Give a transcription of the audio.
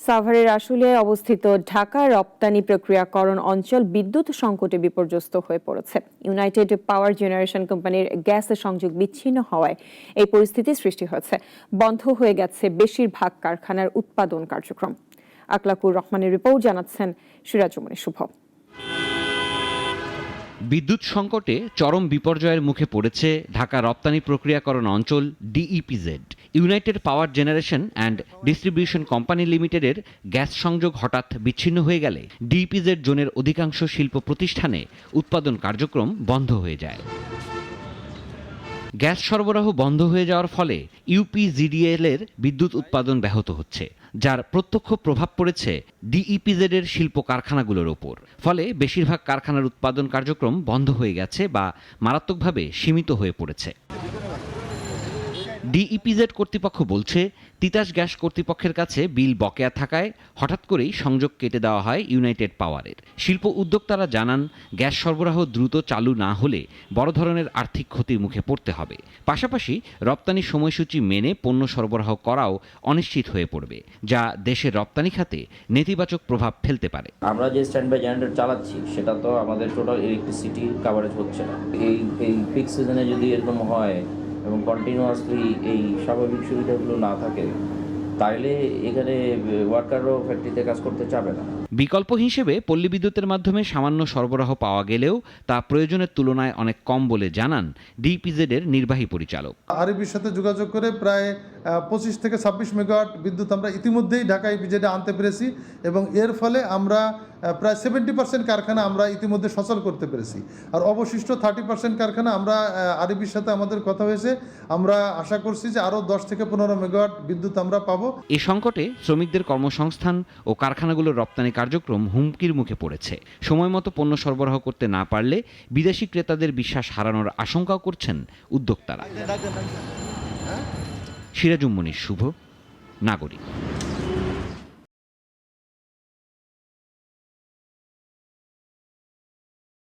সাভারের আশুলিয়ায় অবস্থিত ঢাকা রপ্তানি প্রক্রিয়াকরণ অঞ্চল বিদ্যুৎ সংকটে বিপর্যস্ত হয়ে পড়েছে। ইউনাইটেড পাওয়ার জেনারেশন কোম্পানির গ্যাস সংযোগ বিচ্ছিন্ন হওয়ায় এই পরিস্থিতি সৃষ্টি হয়েছে। বন্ধ হয়ে গেছে বেশিরভাগ কারখানার উৎপাদন কার্যক্রম। আকলাকুর রহমানের রিপোর্ট, জানাচ্ছেন সিরাজুমনি শুভ। বিদ্যুৎ সংকটে চরম বিপর্যয়ের মুখে পড়েছে ঢাকা রপ্তানি প্রক্রিয়াকরণ অঞ্চল DEPZ. United power generation and distribution company লিমিটেডের গ্যাস সংযোগ হঠাৎ বিচ্ছিন্ন হয়ে গেলে ডিইপিজেড জোনের অধিকাংশ শিল্প প্রতিষ্ঠানে উৎপাদন কার্যক্রম বন্ধ হয়ে যায়। গ্যাস সরবরাহ বন্ধ হয়ে যাওয়ার ফলে ইউপিজিডিএল এর বিদ্যুৎ উৎপাদন ব্যাহত হচ্ছে, যার প্রত্যক্ষ প্রভাব পড়েছে ডিইপিজেড এর শিল্প কারখানাগুলোর ওপর। ফলে বেশিরভাগ কারখানার উৎপাদন কার্যক্রম বন্ধ হয়ে গেছে বা মারাত্মকভাবে সীমিত হয়ে পড়েছে। ডিইপিজেড কর্তৃপক্ষ বলছে, তিতাস গ্যাস কর্তৃপক্ষের কাছে বিল বকেয়া থাকায় হঠাৎ করেই সংযোগ কেটে দেওয়া হয় ইউনাইটেড পাওয়ারের। শিল্প উদ্যোক্তারা জানান, গ্যাস সরবরাহ দ্রুত চালু না হলে বড় ধরনের আর্থিক ক্ষতির মুখে পড়তে হবে। পাশাপাশি রপ্তানি সময়সূচি মেনে পণ্য সরবরাহ করাও অনিশ্চিত হয়ে পড়বে, যা দেশের রপ্তানি খাতে নেতিবাচক প্রভাব ফেলতে পারে। আমরা যে স্ট্যান্ড বাই জেনারেটর চালাচ্ছি সেটা তো আমাদের টোটাল ইলেকট্রিসিটি কাভারেজ হচ্ছে না। এই পিক সিজনে যদি এরকম হয় এবং কন্টিনিউয়াসলি এই স্বাভাবিক সুবিধাগুলো না থাকে, তাইলে এখানে ওয়ার্কারও ফ্যাক্টরিতে কাজ করতে চাবে না। বিকল্প হিসেবে পল্লী বিদ্যুতের মাধ্যমে সামান্য সরবরাহ পাওয়া গেলেও তা প্রয়োজনের তুলনায় অনেক কম বলে জানান ডিইপিজেড এর নির্বাহী পরিচালক। আরবির সাথে যোগাযোগ করে প্রায় 25 থেকে 26 মেগাওয়াট বিদ্যুৎ আমরা ইতিমধ্যেই ঢাকা ইপিজেডে আনতে পেরেছি এবং এর ফলে আমরা প্রায় 70% কারখানা আমরা ইতিমধ্যে সচল করতে পেরেছি। আর অবশিষ্ট 30% কারখানা আমরা আরবির সাথে আমাদের কথা হয়েছে, আমরা আশা করছি যে আরও 10 থেকে 15 মেগাওয়াট বিদ্যুৎ আমরা পাবো। এই সংকটে শ্রমিকদের কর্মসংস্থান ও কারখানাগুলোর রপ্তানি কার্যক্রম হুমকির মুখে পড়েছে। সময়মতো পণ্য সরবরাহ করতে না পারলে বিদেশি ক্রেতাদের বিশ্বাস হারানোর আশঙ্কাও করছেন উদ্যোক্তারা। সিরাজুম মনির শুভ, নাগরিক।